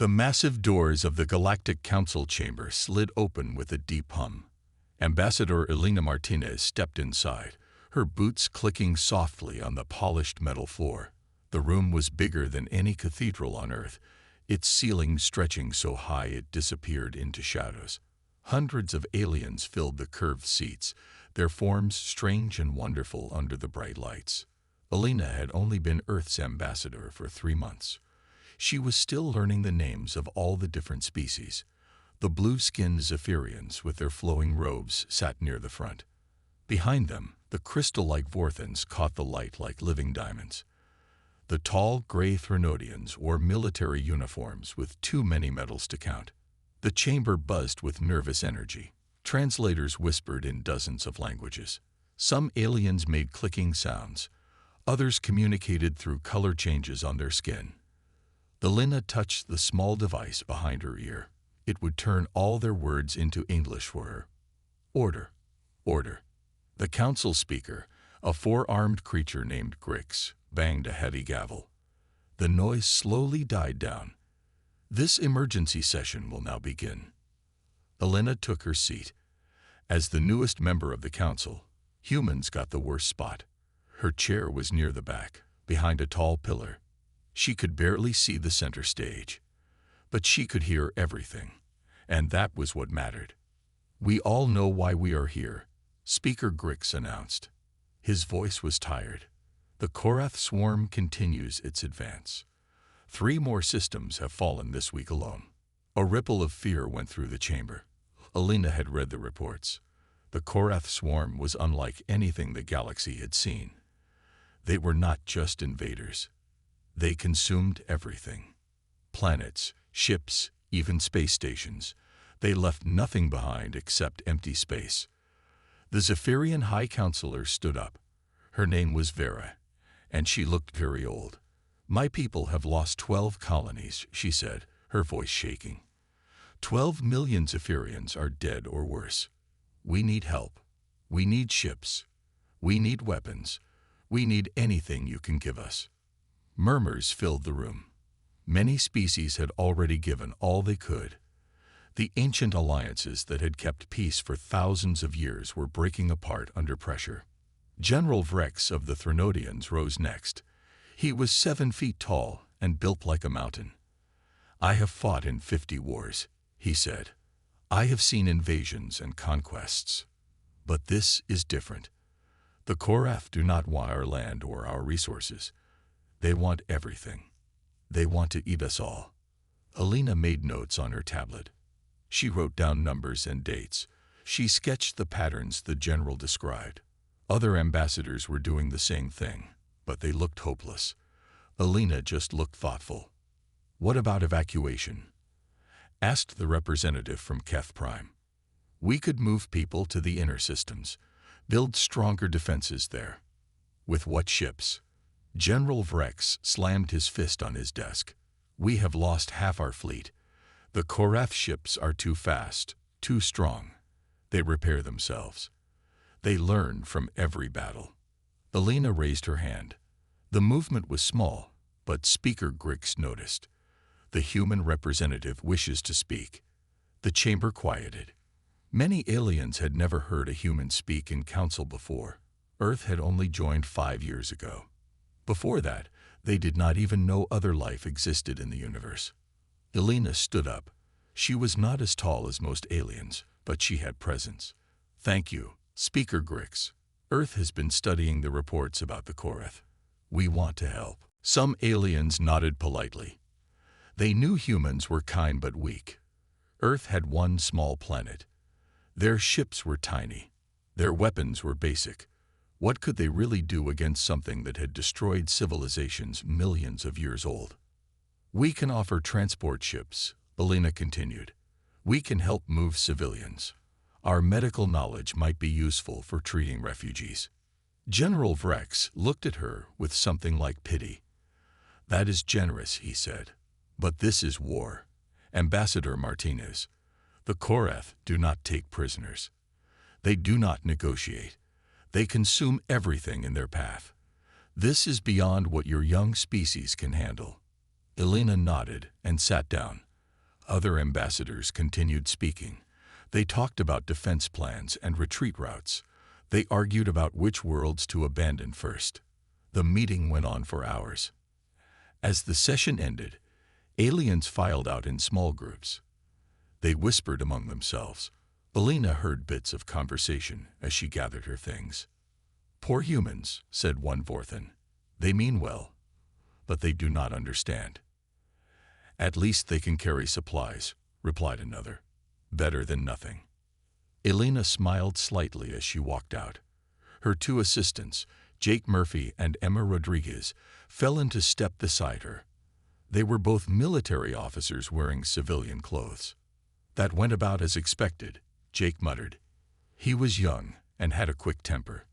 The massive doors of the Galactic Council chamber slid open with a deep hum. Ambassador Elena Martinez stepped inside, her boots clicking softly on the polished metal floor. The room was bigger than any cathedral on Earth, its ceiling stretching so high it disappeared into shadows. Hundreds of aliens filled the curved seats, their forms strange and wonderful under the bright lights. Elena had only been Earth's ambassador for 3 months. She was still learning the names of all the different species. The blue-skinned Zephyrians with their flowing robes sat near the front. Behind them, the crystal-like Vorthans caught the light like living diamonds. The tall, gray Threnodians wore military uniforms with too many medals to count. The chamber buzzed with nervous energy. Translators whispered in dozens of languages. Some aliens made clicking sounds. Others communicated through color changes on their skin. Elena touched the small device behind her ear. It would turn all their words into English for her. Order, order. The council speaker, a 4-armed creature named Grix, banged a heavy gavel. The noise slowly died down. This emergency session will now begin. Elena took her seat. As the newest member of the council, humans got the worst spot. Her chair was near the back, behind a tall pillar. She could barely see the center stage. But she could hear everything, and that was what mattered. We all know why we are here, Speaker Grix announced. His voice was tired. The Korath swarm continues its advance. 3 more systems have fallen this week alone. A ripple of fear went through the chamber. Elena had read the reports. The Korath swarm was unlike anything the galaxy had seen. They were not just invaders. They consumed everything. Planets, ships, even space stations. They left nothing behind except empty space. The Zephyrian High Counselor stood up. Her name was Vera, and she looked very old. My people have lost 12 colonies, she said, her voice shaking. 12 million Zephyrians are dead or worse. We need help. We need ships. We need weapons. We need anything you can give us. Murmurs filled the room. Many species had already given all they could. The ancient alliances that had kept peace for thousands of years were breaking apart under pressure. General Vrex of the Threnodians rose next. He was 7 feet tall and built like a mountain. I have fought in 50 wars, he said. I have seen invasions and conquests. But this is different. The Korath do not want our land or our resources. They want everything. They want to eat us all. Elena made notes on her tablet. She wrote down numbers and dates. She sketched the patterns the general described. Other ambassadors were doing the same thing, but they looked hopeless. Elena just looked thoughtful. What about evacuation? Asked the representative from Keth Prime. We could move people to the inner systems, build stronger defenses there. With what ships? General Vrex slammed his fist on his desk. We have lost half our fleet. The Korath ships are too fast, too strong. They repair themselves. They learn from every battle. Elena raised her hand. The movement was small, but Speaker Grix noticed. The human representative wishes to speak. The chamber quieted. Many aliens had never heard a human speak in council before. Earth had only joined 5 years ago. Before that, they did not even know other life existed in the universe. Elena stood up. She was not as tall as most aliens, but she had presence. Thank you, Speaker Grix. Earth has been studying the reports about the Korath. We want to help. Some aliens nodded politely. They knew humans were kind but weak. Earth had one small planet. Their ships were tiny. Their weapons were basic. What could they really do against something that had destroyed civilizations millions of years old? We can offer transport ships, Elena continued. We can help move civilians. Our medical knowledge might be useful for treating refugees. General Vrex looked at her with something like pity. That is generous, he said. But this is war. Ambassador Martinez, the Korath do not take prisoners. They do not negotiate. They consume everything in their path. This is beyond what your young species can handle. Elena nodded and sat down. Other ambassadors continued speaking. They talked about defense plans and retreat routes. They argued about which worlds to abandon first. The meeting went on for hours. As the session ended, aliens filed out in small groups. They whispered among themselves. Alina heard bits of conversation as she gathered her things. "Poor humans," said one Vorthan. "They mean well, but they do not understand." "At least they can carry supplies," replied another. "Better than nothing." Alina smiled slightly as she walked out. Her two assistants, Jake Murphy and Emma Rodriguez, fell into step beside her. They were both military officers wearing civilian clothes. "That went about as expected," Jake muttered. He was young and had a quick temper.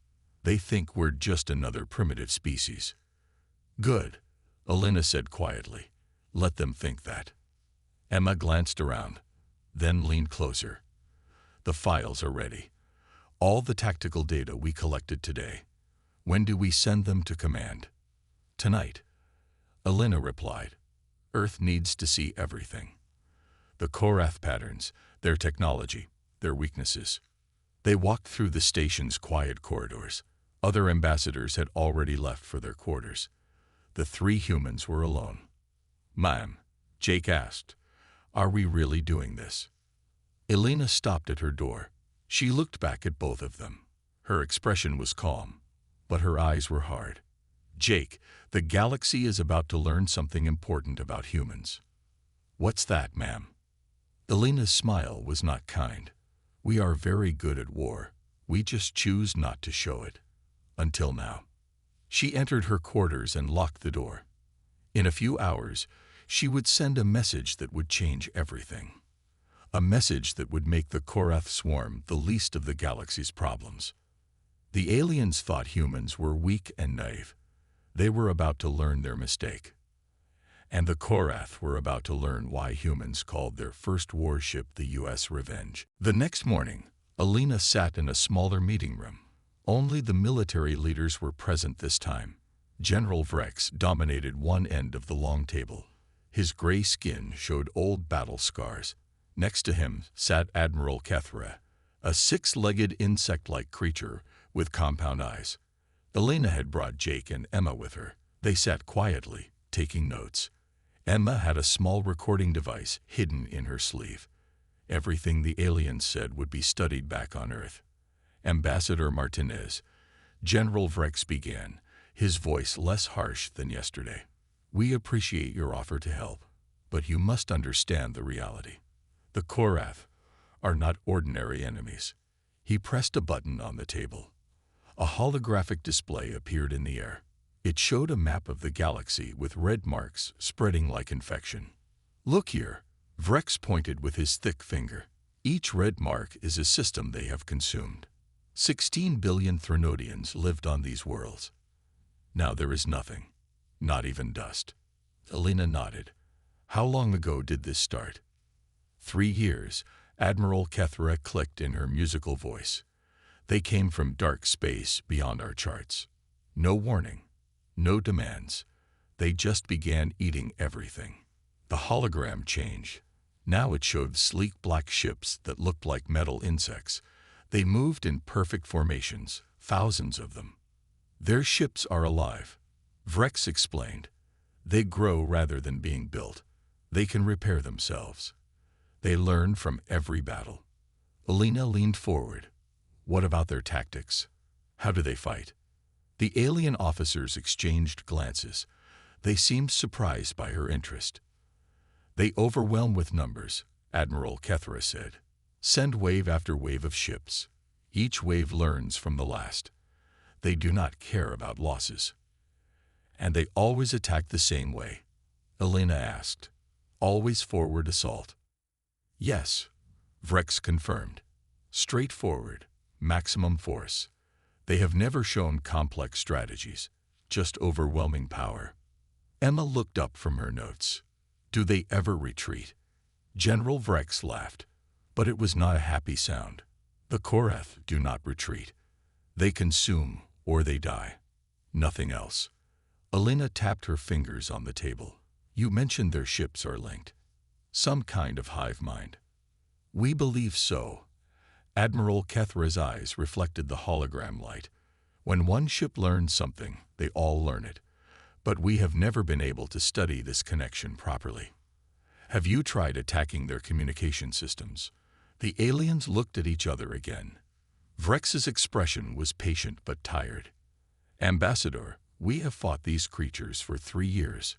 "They think we're just another primitive species." "Good," Alina said quietly. "Let them think that." Emma glanced around, then leaned closer. "The files are ready. All the tactical data we collected today. When do we send them to command?" "Tonight," Alina replied. "Earth needs to see everything. The Korath patterns, their technology, their weaknesses." They walked through the station's quiet corridors. Other ambassadors had already left for their quarters. The three humans were alone. "Ma'am," Jake asked, "are we really doing this?" Alina stopped at her door. She looked back at both of them. Her expression was calm, but her eyes were hard. "Jake, the galaxy is about to learn something important about humans." "What's that, ma'am?" Alina's smile was not kind. "We are very good at war. We just choose not to show it. Until now." She entered her quarters and locked the door. In a few hours, she would send a message that would change everything. A message that would make the Korath swarm the least of the galaxy's problems. The aliens thought humans were weak and naive. They were about to learn their mistake. And the Korath were about to learn why humans called their first warship the U.S. Revenge. The next morning, Alina sat in a smaller meeting room. Only the military leaders were present this time. General Vrex dominated one end of the long table. His gray skin showed old battle scars. Next to him sat Admiral Kethra, a six-legged insect-like creature with compound eyes. Alina had brought Jake and Emma with her. They sat quietly, taking notes. Emma had a small recording device hidden in her sleeve. Everything the aliens said would be studied back on Earth. "Ambassador Martinez," General Vrex began, his voice less harsh than yesterday. "We appreciate your offer to help, but you must understand the reality. The Korath are not ordinary enemies." He pressed a button on the table. A holographic display appeared in the air. It showed a map of the galaxy with red marks spreading like infection. "Look here," Vrex pointed with his thick finger. "Each red mark is a system they have consumed. 16 billion Threnodians lived on these worlds. Now there is nothing, not even dust." Alina nodded. "How long ago did this start?" 3 years, Admiral Kethra clicked in her musical voice. "They came from dark space beyond our charts. No warning, no demands. They just began eating everything." The hologram changed. Now it showed sleek black ships that looked like metal insects. They moved in perfect formations, thousands of them. "Their ships are alive," Vrex explained. "They grow rather than being built. They can repair themselves. They learn from every battle." Alina leaned forward. "What about their tactics? How do they fight?" The alien officers exchanged glances. They seemed surprised by her interest. "They overwhelm with numbers," Admiral Kethra said. "Send wave after wave of ships. Each wave learns from the last. They do not care about losses." "And they always attack the same way?" Alina asked. "Always forward assault?" "Yes," Vrex confirmed. "Straightforward, maximum force. They have never shown complex strategies, just overwhelming power." Emma looked up from her notes. "Do they ever retreat?" General Vrex laughed, but it was not a happy sound. "The Korath do not retreat. They consume or they die. Nothing else." Alina tapped her fingers on the table. "You mentioned their ships are linked. Some kind of hive mind. We believe so. Admiral Kethra's eyes reflected the hologram light. When one ship learns something, they all learn it. But we have never been able to study this connection properly. Have you tried attacking their communication systems? The aliens looked at each other again. Vrex's expression was patient but tired. Ambassador, we have fought these creatures for 3 years.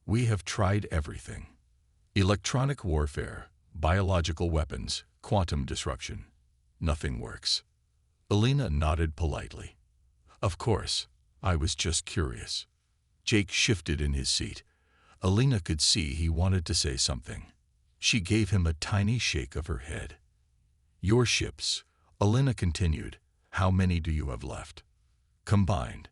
We have tried everything. Electronic warfare, biological weapons, quantum disruption. Nothing works. Alina nodded politely. Of course, I was just curious. Jake shifted in his seat. Alina could see he wanted to say something. She gave him a tiny shake of her head. Your ships, Alina continued. How many do you have left? Combined.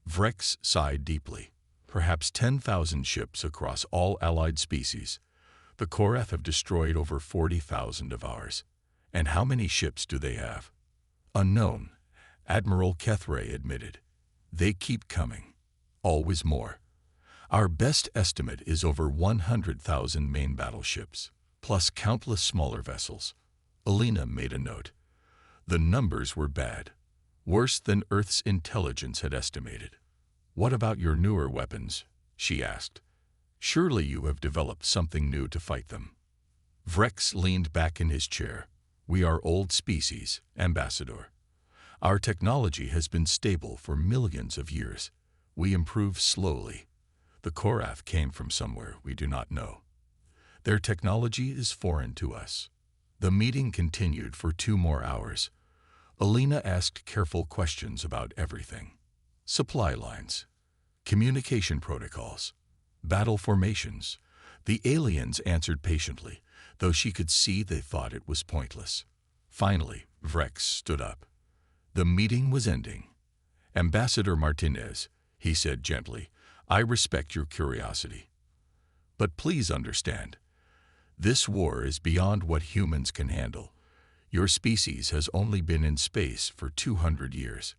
Vrex sighed deeply. Perhaps 10,000 ships across all allied species. The Korath have destroyed over 40,000 of ours. And how many ships do they have? Unknown, Admiral Kethra admitted. They keep coming. Always more. Our best estimate is over 100,000 main battleships, plus countless smaller vessels. Alina made a note. The numbers were bad. Worse than Earth's intelligence had estimated. What about your newer weapons? She asked. Surely you have developed something new to fight them. Vrex leaned back in his chair. We are old species, Ambassador. Our technology has been stable for millions of years. We improve slowly. The Korath came from somewhere we do not know. Their technology is foreign to us. The meeting continued for 2 more hours. Alina asked careful questions about everything. Supply lines, communication protocols, battle formations. The aliens answered patiently, though she could see they thought it was pointless. Finally, Vrex stood up. The meeting was ending. Ambassador Martinez, he said gently, I respect your curiosity. But please understand, this war is beyond what humans can handle. Your species has only been in space for 200 years.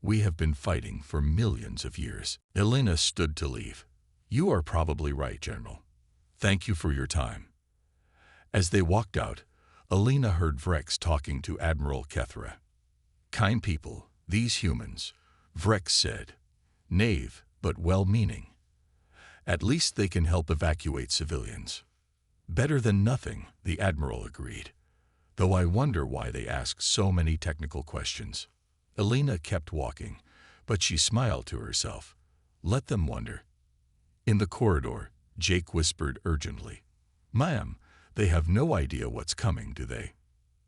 We have been fighting for millions of years. Elena stood to leave. You are probably right, General. Thank you for your time. As they walked out, Alina heard Vrex talking to Admiral Kethra. Kind people, these humans, Vrex said. Knave, but well-meaning. At least they can help evacuate civilians. Better than nothing, the Admiral agreed. Though I wonder why they ask so many technical questions. Alina kept walking, but she smiled to herself. Let them wonder. In the corridor, Jake whispered urgently. Ma'am, they have no idea what's coming, do they?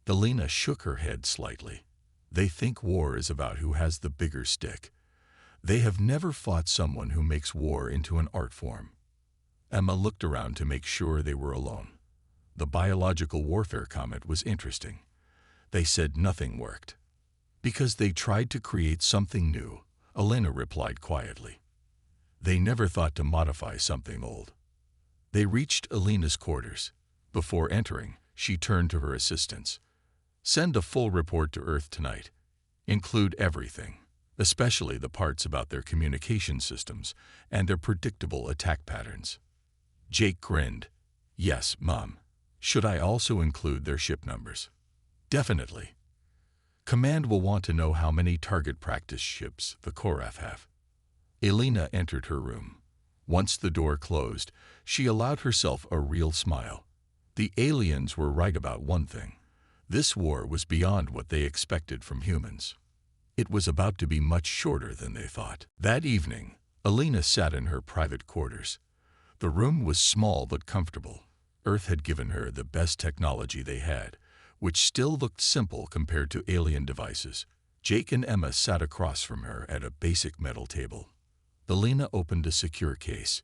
Alina shook her head slightly. They think war is about who has the bigger stick. They have never fought someone who makes war into an art form. Emma looked around to make sure they were alone. The biological warfare comment was interesting. They said nothing worked. Because they tried to create something new, Elena replied quietly. They never thought to modify something old. They reached Elena's quarters. Before entering, she turned to her assistants. Send a full report to Earth tonight. Include everything, especially the parts about their communication systems and their predictable attack patterns. Jake grinned. Yes, Mom. Should I also include their ship numbers? Definitely. Command will want to know how many target practice ships the Korath have. Elena entered her room. Once the door closed, she allowed herself a real smile. The aliens were right about one thing. This war was beyond what they expected from humans. It was about to be much shorter than they thought. That evening, Elena sat in her private quarters. The room was small but comfortable. Earth had given her the best technology they had, which still looked simple compared to alien devices. Jake and Emma sat across from her at a basic metal table. Elena opened a secure case.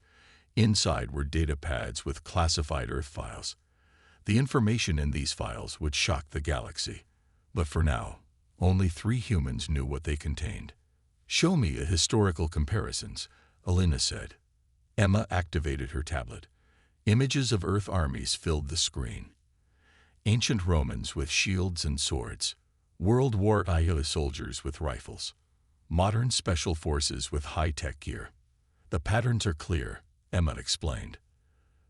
Inside were data pads with classified Earth files. The information in these files would shock the galaxy. But for now, only 3 humans knew what they contained. Show me a historical comparisons, Elena said. Emma activated her tablet. Images of Earth armies filled the screen. Ancient Romans with shields and swords. World War I soldiers with rifles. Modern special forces with high-tech gear. The patterns are clear, Emma explained.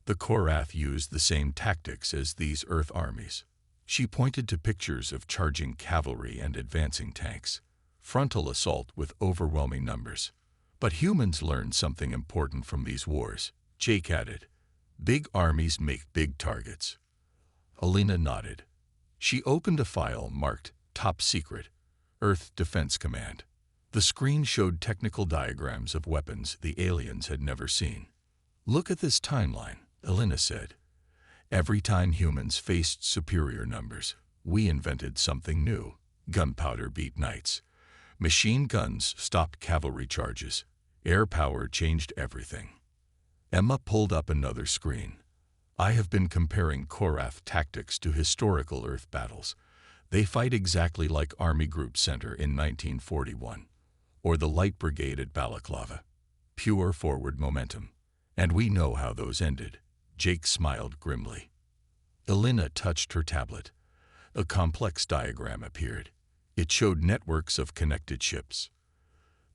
The Korath used the same tactics as these Earth armies. She pointed to pictures of charging cavalry and advancing tanks. Frontal assault with overwhelming numbers. But humans learned something important from these wars, Jake added. Big armies make big targets. Alina nodded. She opened a file marked Top Secret, Earth Defense Command. The screen showed technical diagrams of weapons the aliens had never seen. Look at this timeline, Alina said. Every time humans faced superior numbers, we invented something new. Gunpowder beat knights. Machine guns stopped cavalry charges. Air power changed everything. Emma pulled up another screen. I have been comparing Korath tactics to historical Earth battles. They fight exactly like Army Group Center in 1941, or the Light Brigade at Balaclava. Pure forward momentum. And we know how those ended. Jake smiled grimly. Alina touched her tablet. A complex diagram appeared. It showed networks of connected ships.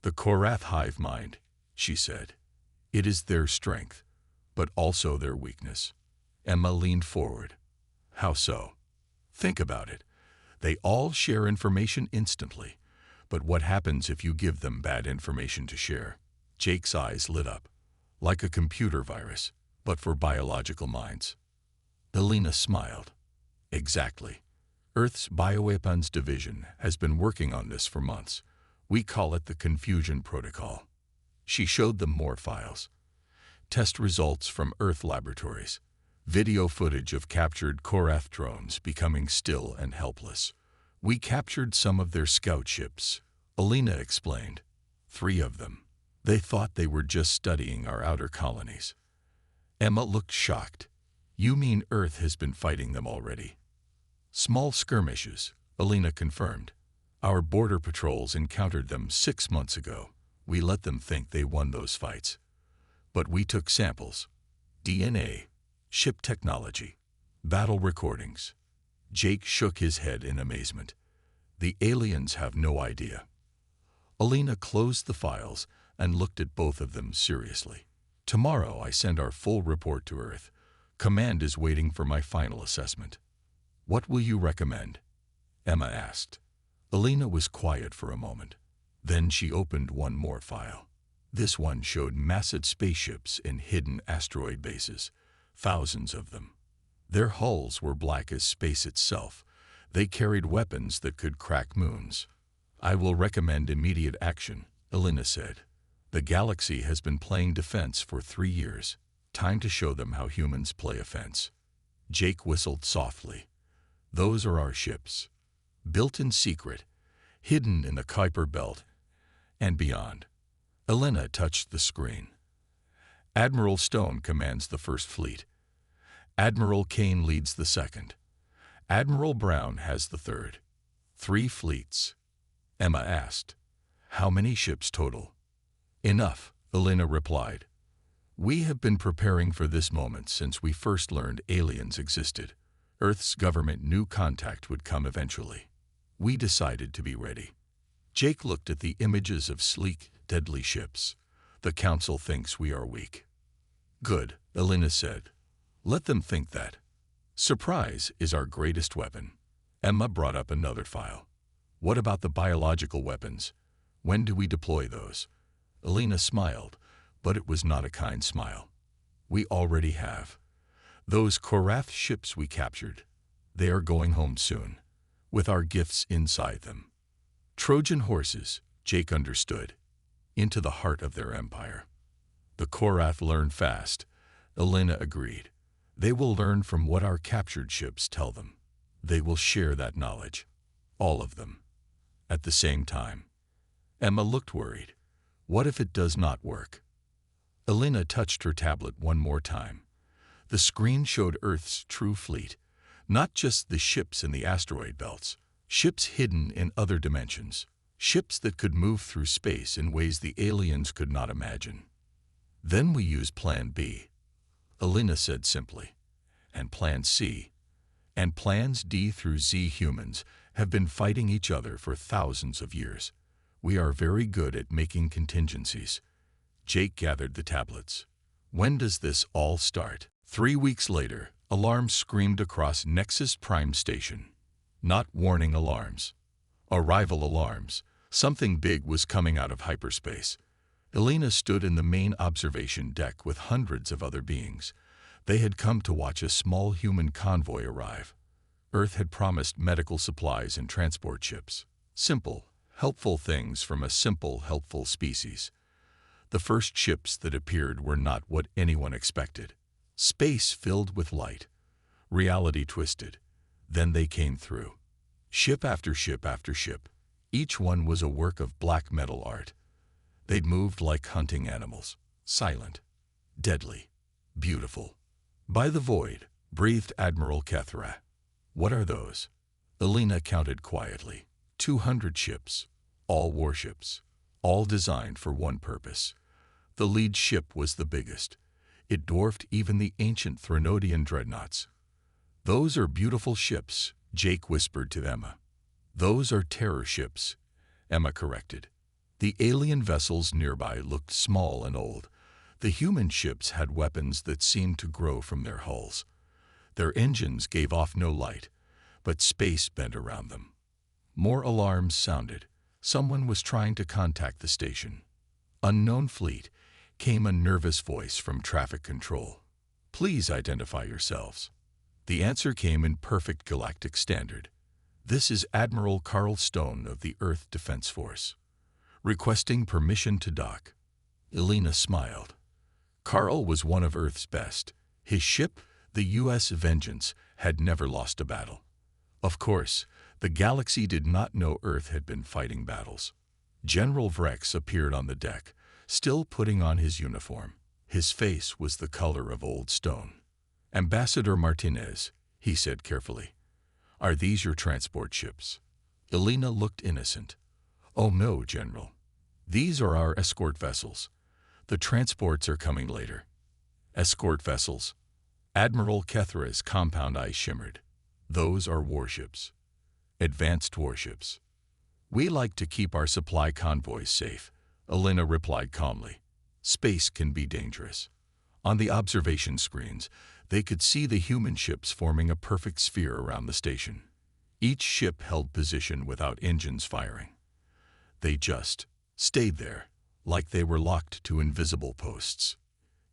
The Korath hive mind, she said. It is their strength, but also their weakness. Emma leaned forward. How so? Think about it. They all share information instantly. But what happens if you give them bad information to share? Jake's eyes lit up. Like a computer virus, but for biological minds. Alina smiled. Exactly. Earth's Bioweapons Division has been working on this for months. We call it the Confusion Protocol. She showed them more files. Test results from Earth laboratories. Video footage of captured Korath drones becoming still and helpless. We captured some of their scout ships, Alina explained. 3 of them. They thought they were just studying our outer colonies. Emma looked shocked. You mean Earth has been fighting them already? Small skirmishes, Alina confirmed. Our border patrols encountered them 6 months ago. We let them think they won those fights. But we took samples. DNA, ship technology, battle recordings. Jake shook his head in amazement. The aliens have no idea. Alina closed the files and looked at both of them seriously. Tomorrow I send our full report to Earth. Command is waiting for my final assessment. What will you recommend? Emma asked. Alina was quiet for a moment. Then she opened one more file. This one showed massive spaceships in hidden asteroid bases, thousands of them. Their hulls were black as space itself. They carried weapons that could crack moons. I will recommend immediate action, Alina said. The galaxy has been playing defense for 3 years. Time to show them how humans play offense. Jake whistled softly. Those are our ships. Built in secret, hidden in the Kuiper Belt, and beyond. Alina touched the screen. Admiral Stone commands the first fleet. Admiral Kane leads the second. Admiral Brown has the third. 3 fleets. Emma asked. How many ships total? Enough, Alina replied. We have been preparing for this moment since we first learned aliens existed. Earth's government knew contact would come eventually. We decided to be ready. Jake looked at the images of sleek, deadly ships. The Council thinks we are weak. Good, Alina said. Let them think that. Surprise is our greatest weapon. Emma brought up another file. What about the biological weapons? When do we deploy those? Alina smiled, but it was not a kind smile. We already have. Those Korath ships we captured. They are going home soon, with our gifts inside them. Trojan horses, Jake understood, into the heart of their empire. The Korath learn fast, Alina agreed. They will learn from what our captured ships tell them. They will share that knowledge. All of them. At the same time. Emma looked worried. What if it does not work? Alina touched her tablet one more time. The screen showed Earth's true fleet, not just the ships in the asteroid belts, ships hidden in other dimensions, ships that could move through space in ways the aliens could not imagine. Then we use Plan B, Alina said simply, and Plan C, and Plans D through Z. Humans have been fighting each other for thousands of years. We are very good at making contingencies. Jake gathered the tablets. When does this all start? 3 weeks later, alarms screamed across Nexus Prime Station. Not warning alarms. Arrival alarms. Something big was coming out of hyperspace. Elena stood in the main observation deck with hundreds of other beings. They had come to watch a small human convoy arrive. Earth had promised medical supplies and transport ships. Simple, helpful things from a simple, helpful species. The first ships that appeared were not what anyone expected. Space filled with light. Reality twisted. Then they came through. Ship after ship after ship. Each one was a work of black metal art. They'd moved like hunting animals. Silent. Deadly. Beautiful. By the void, breathed Admiral Kethra. What are those? Elena counted quietly. 200 ships. All warships. All designed for one purpose. The lead ship was the biggest. It dwarfed even the ancient Threnodian dreadnoughts. Those are beautiful ships, Jake whispered to Emma. Those are terror ships, Emma corrected. The alien vessels nearby looked small and old. The human ships had weapons that seemed to grow from their hulls. Their engines gave off no light, but space bent around them. More alarms sounded. Someone was trying to contact the station. Unknown fleet, came a nervous voice from traffic control. Please identify yourselves. The answer came in perfect galactic standard. This is Admiral Carl Stone of the Earth Defense Force. Requesting permission to dock. Elena smiled. Carl was one of Earth's best. His ship, the U.S. Vengeance, had never lost a battle. Of course, the galaxy did not know Earth had been fighting battles. General Vrex appeared on the deck, still putting on his uniform. His face was the color of old stone. Ambassador Martinez, he said carefully, are these your transport ships? Elena looked innocent. Oh no, General. These are our escort vessels. The transports are coming later. Escort vessels? Admiral Kethra's compound eyes shimmered. Those are warships. Advanced warships. We like to keep our supply convoys safe, Elena replied calmly. Space can be dangerous. On the observation screens, they could see the human ships forming a perfect sphere around the station. Each ship held position without engines firing. They just stayed there, like they were locked to invisible posts.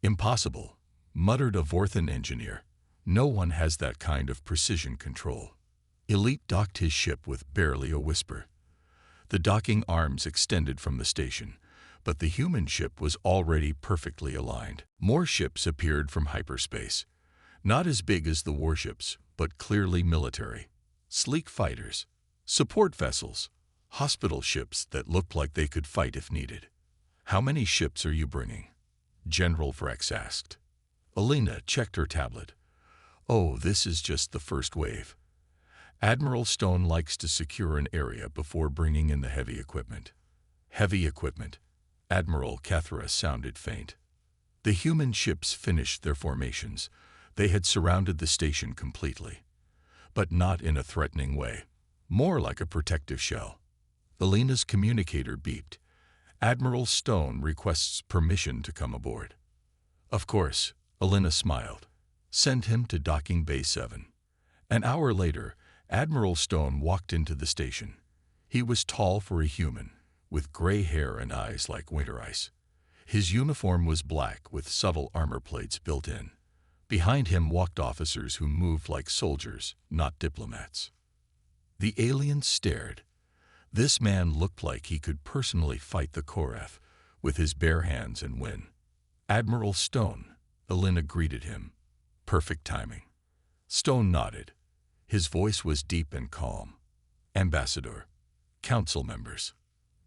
Impossible, muttered a Vorthan engineer. No one has that kind of precision control. Elite docked his ship with barely a whisper. The docking arms extended from the station, but the human ship was already perfectly aligned. More ships appeared from hyperspace. Not as big as the warships, but clearly military. Sleek fighters, support vessels, hospital ships that looked like they could fight if needed. How many ships are you bringing? General Vrex asked. Elena checked her tablet. Oh, this is just the first wave. Admiral Stone likes to secure an area before bringing in the heavy equipment. Heavy equipment. Admiral Kethra sounded faint. The human ships finished their formations. They had surrounded the station completely. But not in a threatening way. More like a protective shell. Elena's communicator beeped. Admiral Stone requests permission to come aboard. Of course, Elena smiled. Send him to Docking Bay 7. An hour later, Admiral Stone walked into the station. He was tall for a human, with gray hair and eyes like winter ice. His uniform was black with subtle armor plates built in. Behind him walked officers who moved like soldiers, not diplomats. The aliens stared. This man looked like he could personally fight the Korath with his bare hands and win. Admiral Stone, Elena greeted him. Perfect timing. Stone nodded. His voice was deep and calm. Ambassador, council members.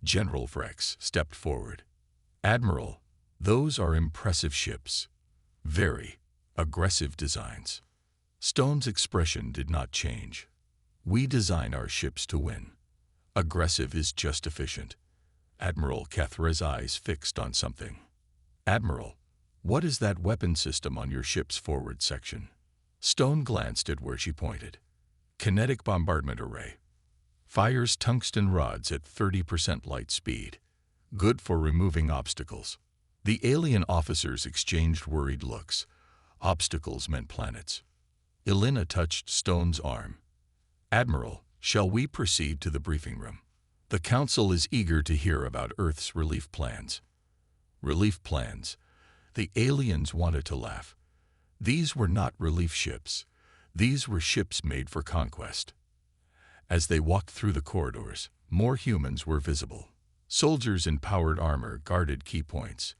General Vrex stepped forward. Admiral, those are impressive ships. Very aggressive designs. Stone's expression did not change. We design our ships to win. Aggressive is just efficient. Admiral Kethra's eyes fixed on something. Admiral, what is that weapon system on your ship's forward section? Stone glanced at where she pointed. Kinetic bombardment array. Fires tungsten rods at 30% light speed. Good for removing obstacles. The alien officers exchanged worried looks. Obstacles meant planets. Elena touched Stone's arm. "Admiral, shall we proceed to the briefing room? The Council is eager to hear about Earth's relief plans." Relief plans? The aliens wanted to laugh. These were not relief ships. These were ships made for conquest. As they walked through the corridors, more humans were visible. Soldiers in powered armor guarded key points.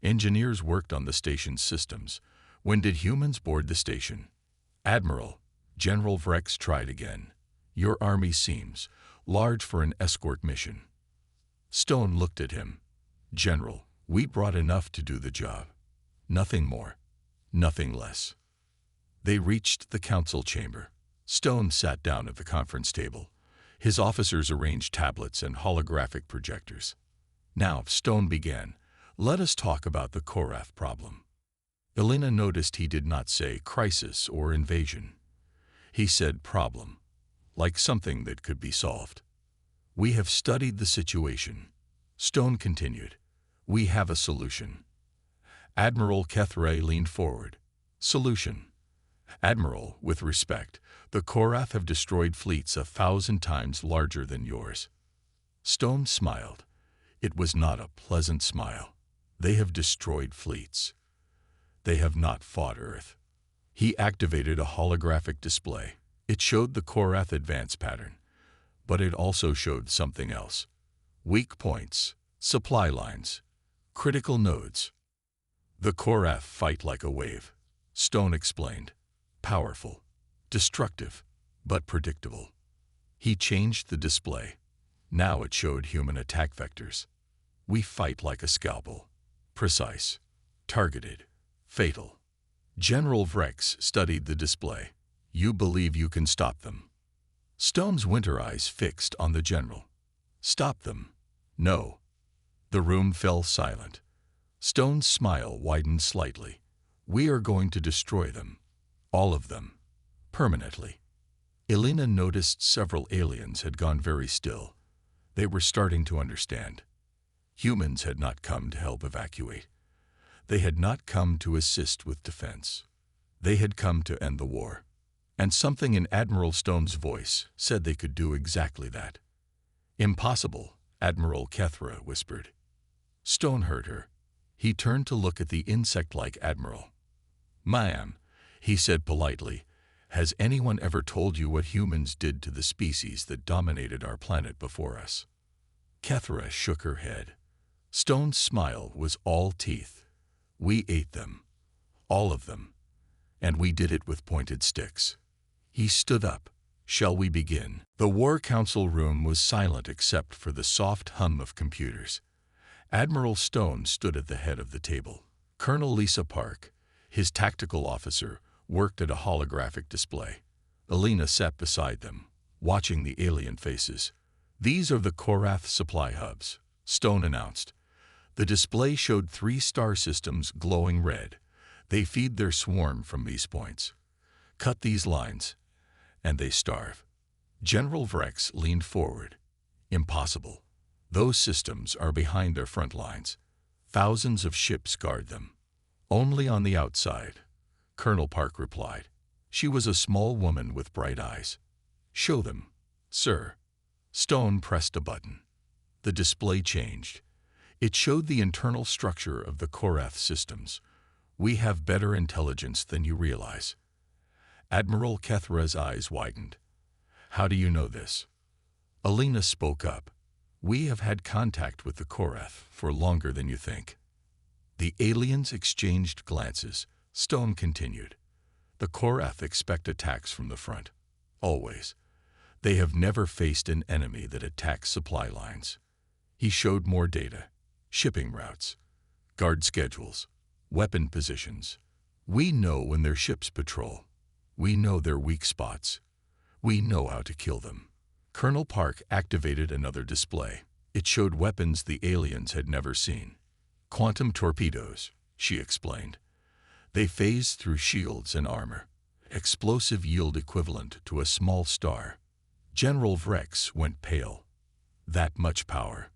Engineers worked on the station's systems. When did humans board the station? "Admiral," General Vrex tried again. "Your army seems large for an escort mission." Stone looked at him. "General, we brought enough to do the job. Nothing more, nothing less." They reached the council chamber. Stone sat down at the conference table. His officers arranged tablets and holographic projectors. "Now," Stone began, "let us talk about the Korath problem." Elena noticed he did not say crisis or invasion. He said problem, like something that could be solved. "We have studied the situation." Stone continued. "We have a solution." Admiral Kethray leaned forward. "Solution?" "Admiral, with respect, the Korath have destroyed fleets 1,000 times larger than yours." Stone smiled. It was not a pleasant smile. "They have destroyed fleets. They have not fought Earth." He activated a holographic display. It showed the Korath advance pattern, but it also showed something else. Weak points, supply lines, critical nodes. "The Korath fight like a wave," Stone explained. "Powerful, destructive, but predictable." He changed the display. Now it showed human attack vectors. "We fight like a scalpel. Precise, targeted, fatal." General Vrex studied the display. "You believe you can stop them?" Stone's winter eyes fixed on the general. "Stop them? No." The room fell silent. Stone's smile widened slightly. "We are going to destroy them. All of them. Permanently." Elena noticed several aliens had gone very still. They were starting to understand. Humans had not come to help evacuate. They had not come to assist with defense. They had come to end the war. And something in Admiral Stone's voice said they could do exactly that. "Impossible," Admiral Kethra whispered. Stone heard her. He turned to look at the insect-like admiral. "Ma'am," he said politely, "has anyone ever told you what humans did to the species that dominated our planet before us?" Kethra shook her head. Stone's smile was all teeth. "We ate them. All of them. And we did it with pointed sticks." He stood up. "Shall we begin?" The War Council room was silent except for the soft hum of computers. Admiral Stone stood at the head of the table. Colonel Lisa Park, his tactical officer, worked at a holographic display. Elena sat beside them, watching the alien faces. "These are the Korath supply hubs," Stone announced. The display showed 3 star systems glowing red. "They feed their swarm from these points. Cut these lines, and they starve." General Vrex leaned forward. "Impossible. Those systems are behind their front lines. Thousands of ships guard them." "Only on the outside," Colonel Park replied. She was a small woman with bright eyes. "Show them, sir." Stone pressed a button. The display changed. It showed the internal structure of the Korath systems. "We have better intelligence than you realize." Admiral Kethra's eyes widened. "How do you know this?" Elena spoke up. "We have had contact with the Korath for longer than you think." The aliens exchanged glances. Stone continued. "The Korath expect attacks from the front. Always. They have never faced an enemy that attacks supply lines." He showed more data. Shipping routes, guard schedules, weapon positions. "We know when their ships patrol. We know their weak spots. We know how to kill them." Colonel Park activated another display. It showed weapons the aliens had never seen. "Quantum torpedoes," she explained. "They phase through shields and armor. Explosive yield equivalent to a small star." General Vrex went pale. "That much power."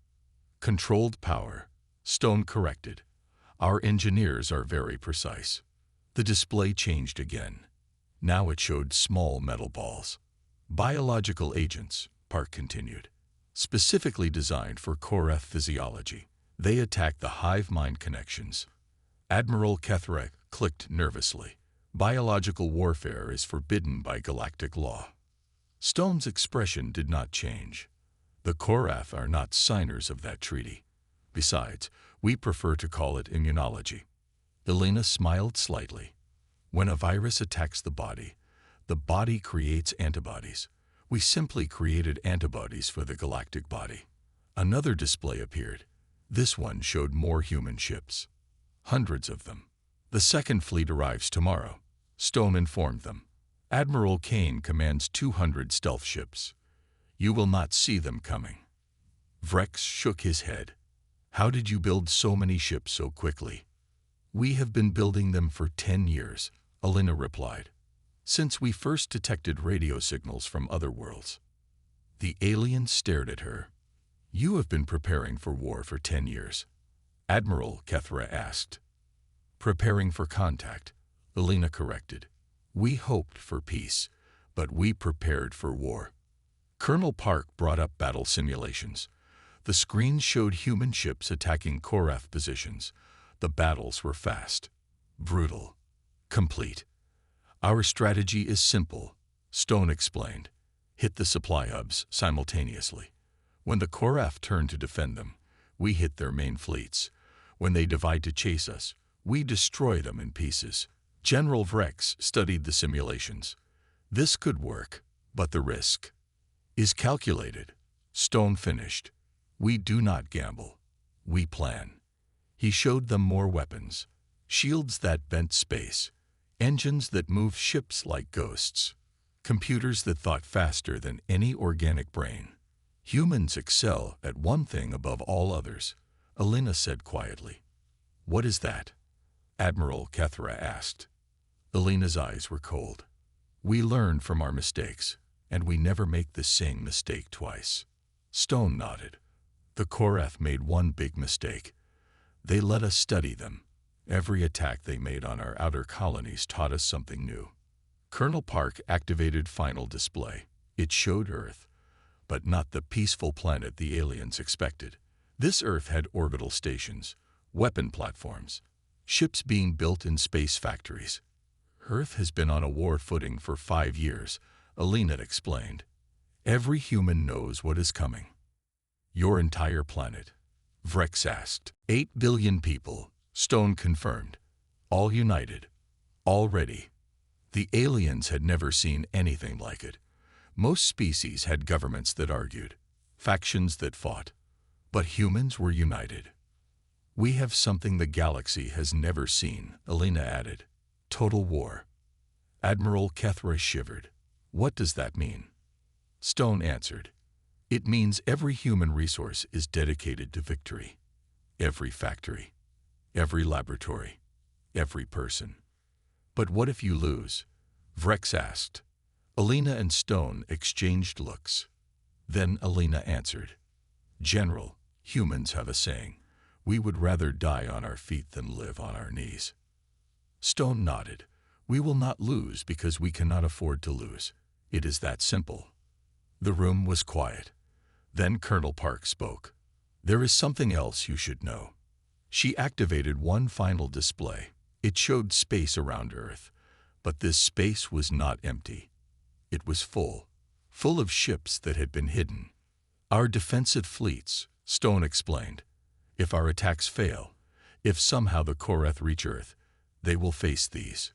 "Controlled power," Stone corrected. "Our engineers are very precise." The display changed again. Now it showed small metal balls. Biological agents, Park continued, specifically designed for core F physiology. They attack the hive mind connections. Admiral Kethra clicked nervously. Biological warfare is forbidden by galactic law. Stone's expression did not change. The Korath are not signers of that treaty. Besides, we prefer to call it immunology. Elena smiled slightly. When a virus attacks the body creates antibodies. We simply created antibodies for the galactic body. Another display appeared. This one showed more human ships. Hundreds of them. The second fleet arrives tomorrow, Stone informed them. Admiral Kane commands 200 stealth ships. You will not see them coming. Vrex shook his head. How did you build so many ships so quickly? We have been building them for 10 years, Elena replied, since we first detected radio signals from other worlds. The alien stared at her. You have been preparing for war for 10 years. Admiral Kethra asked. Preparing for contact, Elena corrected. We hoped for peace, but we prepared for war. Colonel Park brought up battle simulations. The screens showed human ships attacking Korath positions. The battles were fast, brutal, complete. Our strategy is simple, Stone explained. Hit the supply hubs simultaneously. When the Korath turn to defend them, we hit their main fleets. When they divide to chase us, we destroy them in pieces. General Vrex studied the simulations. This could work, but the risk is calculated. Stone finished. We do not gamble. We plan. He showed them more weapons. Shields that bent space. Engines that moved ships like ghosts. Computers that thought faster than any organic brain. Humans excel at one thing above all others, Elena said quietly. What is that? Admiral Kethra asked. Elena's eyes were cold. We learn from our mistakes, and we never make the same mistake twice. Stone nodded. The Korath made one big mistake. They let us study them. Every attack they made on our outer colonies taught us something new. Colonel Park activated final display. It showed Earth, but not the peaceful planet the aliens expected. This Earth had orbital stations, weapon platforms, ships being built in space factories. Earth has been on a war footing for 5 years, Elena explained. Every human knows what is coming. Your entire planet? Vrex asked. 8 billion people, Stone confirmed. All united. All ready. The aliens had never seen anything like it. Most species had governments that argued, factions that fought. But humans were united. We have something the galaxy has never seen, Elena added. Total war. Admiral Kethra shivered. What does that mean? Stone answered. It means every human resource is dedicated to victory. Every factory. Every laboratory. Every person. But what if you lose? Vrex asked. Elena and Stone exchanged looks. Then Elena answered. General, humans have a saying. We would rather die on our feet than live on our knees. Stone nodded. We will not lose because we cannot afford to lose. It is that simple. The room was quiet. Then Colonel Park spoke. There is something else you should know. She activated one final display. It showed space around Earth, but this space was not empty. It was full of ships that had been hidden. Our defensive fleets, Stone explained. If our attacks fail, if somehow the Korath reach Earth, they will face these.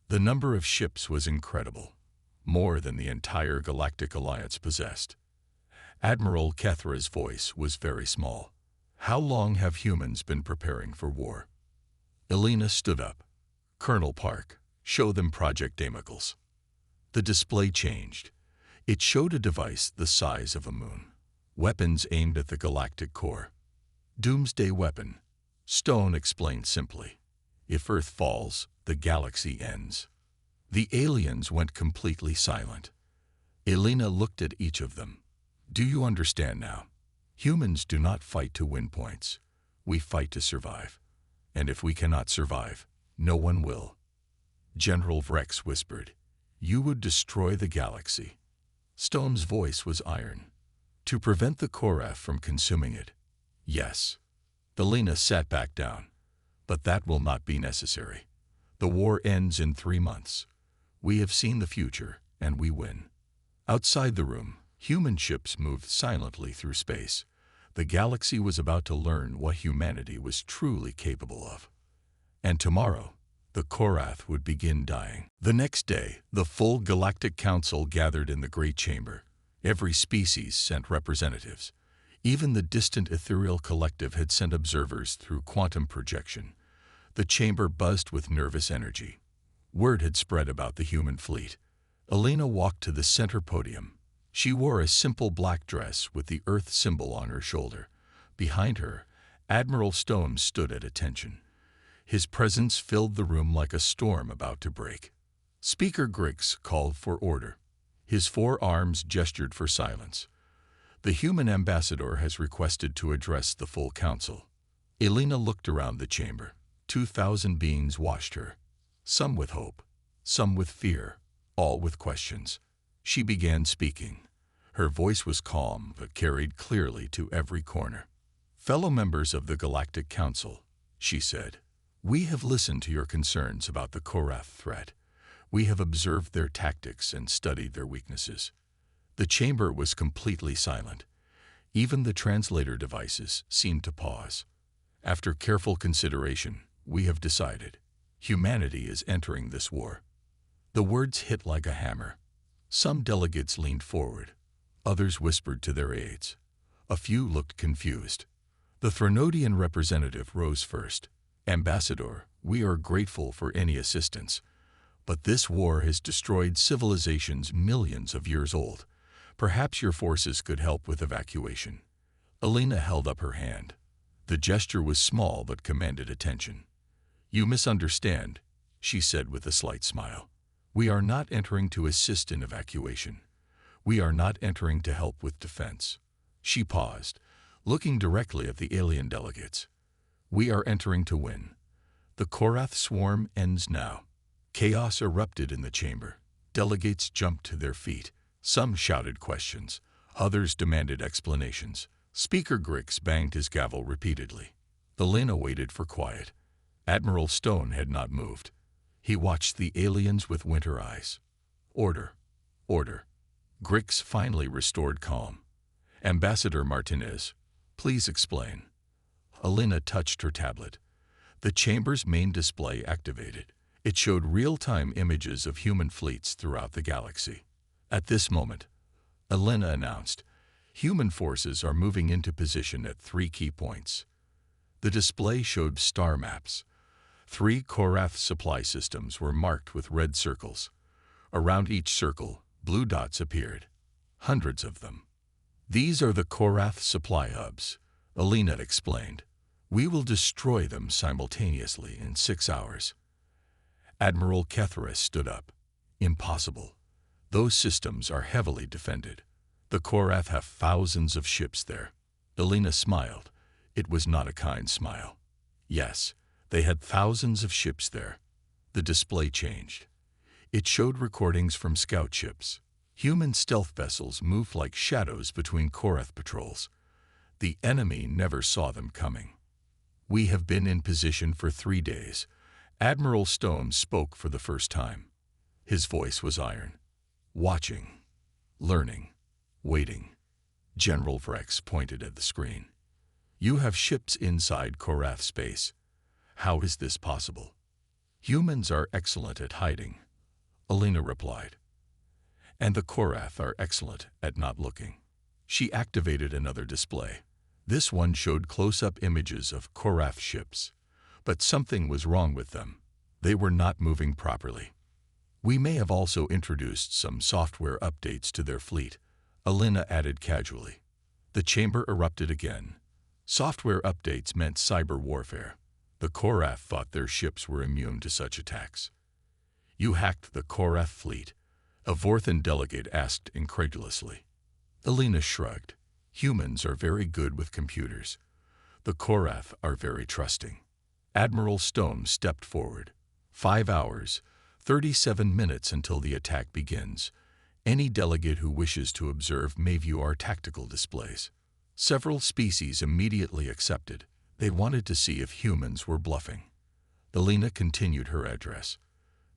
The number of ships was incredible, more than the entire Galactic Alliance possessed. Admiral Kethra's voice was very small. How long have humans been preparing for war? Elena stood up. Colonel Park, show them Project Damocles. The display changed. It showed a device the size of a moon. Weapons aimed at the galactic core. Doomsday weapon. Stone explained simply. If Earth falls, the galaxy ends. The aliens went completely silent. Elena looked at each of them. Do you understand now? Humans do not fight to win points. We fight to survive. And if we cannot survive, no one will. General Vrex whispered. You would destroy the galaxy. Stone's voice was iron. To prevent the Korath from consuming it. Yes. Elena sat back down. But that will not be necessary. The war ends in 3 months. We have seen the future, and we win. Outside the room, human ships moved silently through space. The galaxy was about to learn what humanity was truly capable of. And tomorrow, the Korath would begin dying. The next day, the full Galactic Council gathered in the Great Chamber. Every species sent representatives. Even the distant ethereal collective had sent observers through quantum projection. The chamber buzzed with nervous energy. Word had spread about the human fleet. Elena walked to the center podium. She wore a simple black dress with the Earth symbol on her shoulder. Behind her, Admiral Stone stood at attention. His presence filled the room like a storm about to break. Speaker Grix called for order. His 4 arms gestured for silence. The human ambassador has requested to address the full council. Elena looked around the chamber. 2,000 beings watched her. Some with hope, some with fear, all with questions. She began speaking. Her voice was calm but carried clearly to every corner. Fellow members of the Galactic Council, she said, we have listened to your concerns about the Korath threat. We have observed their tactics and studied their weaknesses. The chamber was completely silent. Even the translator devices seemed to pause. After careful consideration, we have decided. Humanity is entering this war. The words hit like a hammer. Some delegates leaned forward. Others whispered to their aides. A few looked confused. The Threnodian representative rose first. Ambassador, we are grateful for any assistance. But this war has destroyed civilizations millions of years old. Perhaps your forces could help with evacuation. Elena held up her hand. The gesture was small but commanded attention. You misunderstand, she said with a slight smile. We are not entering to assist in evacuation. We are not entering to help with defense. She paused, looking directly at the alien delegates. We are entering to win. The Korath swarm ends now. Chaos erupted in the chamber. Delegates jumped to their feet. Some shouted questions. Others demanded explanations. Speaker Grix banged his gavel repeatedly. Elena waited for quiet. Admiral Stone had not moved. He watched the aliens with winter eyes. Order. Order. Grix finally restored calm. Ambassador Martinez, please explain. Elena touched her tablet. The chamber's main display activated. It showed real-time images of human fleets throughout the galaxy. At this moment, Elena announced, human forces are moving into position at 3 key points. The display showed star maps. 3 Korath supply systems were marked with red circles. Around each circle, blue dots appeared. Hundreds of them. These are the Korath supply hubs, Elena explained. We will destroy them simultaneously in 6 hours. Admiral Kethra stood up. Impossible. Those systems are heavily defended. The Korath have thousands of ships there. Elena smiled. It was not a kind smile. Yes, they had thousands of ships there. The display changed. It showed recordings from scout ships. Human stealth vessels moved like shadows between Korath patrols. The enemy never saw them coming. We have been in position for 3 days. Admiral Stone spoke for the first time. His voice was iron. Watching, learning, waiting. General Vrex pointed at the screen. You have ships inside Korath space. How is this possible? Humans are excellent at hiding, Elena replied. And the Korath are excellent at not looking. She activated another display. This one showed close-up images of Korath ships. But something was wrong with them. They were not moving properly. We may have also introduced some software updates to their fleet, Elena added casually. The chamber erupted again. Software updates meant cyber warfare. The Korath thought their ships were immune to such attacks. You hacked the Korath fleet, a Vorthan delegate asked incredulously. Elena shrugged. Humans are very good with computers. The Korath are very trusting. Admiral Stone stepped forward. 5 hours. 37 minutes until the attack begins. Any delegate who wishes to observe may view our tactical displays. Several species immediately accepted. They wanted to see if humans were bluffing. Elena continued her address.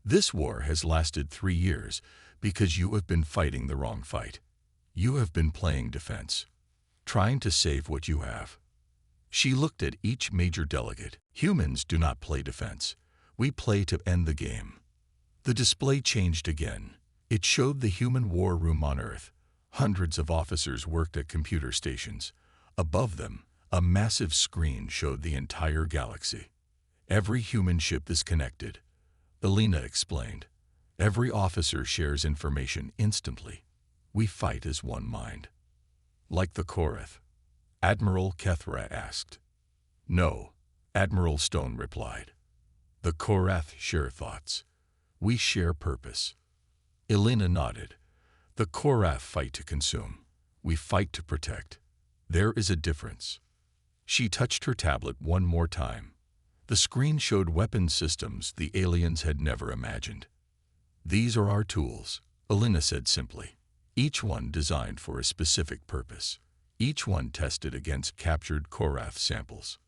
This war has lasted 3 years because you have been fighting the wrong fight. You have been playing defense, trying to save what you have. She looked at each major delegate. Humans do not play defense. We play to end the game. The display changed again. It showed the human war room on Earth. Hundreds of officers worked at computer stations. Above them, a massive screen showed the entire galaxy. Every human ship is connected. Elena explained. Every officer shares information instantly. We fight as one mind. Like the Korath? Admiral Kethra asked. No, Admiral Stone replied. The Korath share thoughts. We share purpose. Elena nodded. The Korath fight to consume. We fight to protect. There is a difference. She touched her tablet one more time. The screen showed weapon systems the aliens had never imagined. These are our tools, Elena said simply. Each one designed for a specific purpose. Each one tested against captured Korath samples.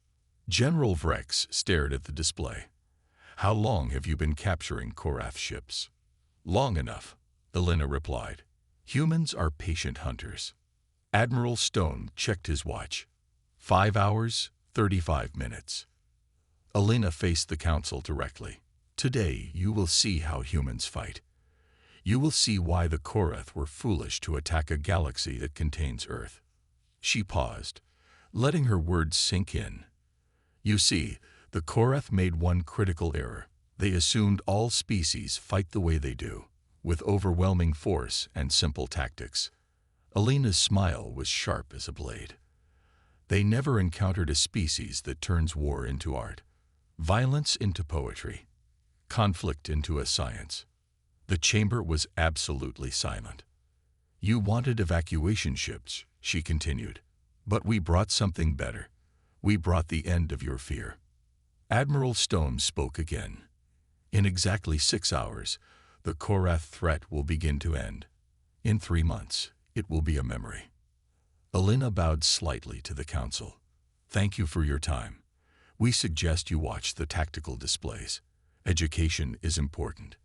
General Vrex stared at the display. How long have you been capturing Korath ships? Long enough, Elena replied. Humans are patient hunters. Admiral Stone checked his watch. 5 hours, 35 minutes. Elena faced the council directly. Today you will see how humans fight. You will see why the Korath were foolish to attack a galaxy that contains Earth. She paused, letting her words sink in. You see, the Korath made one critical error. They assumed all species fight the way they do, with overwhelming force and simple tactics. Elena's smile was sharp as a blade. They never encountered a species that turns war into art, violence into poetry, conflict into a science. The chamber was absolutely silent. You wanted evacuation ships, she continued, but we brought something better. We brought the end of your fear. Admiral Stone spoke again. In exactly 6 hours, the Korath threat will begin to end. In 3 months, it will be a memory. Elena bowed slightly to the council. Thank you for your time. We suggest you watch the tactical displays. Education is important.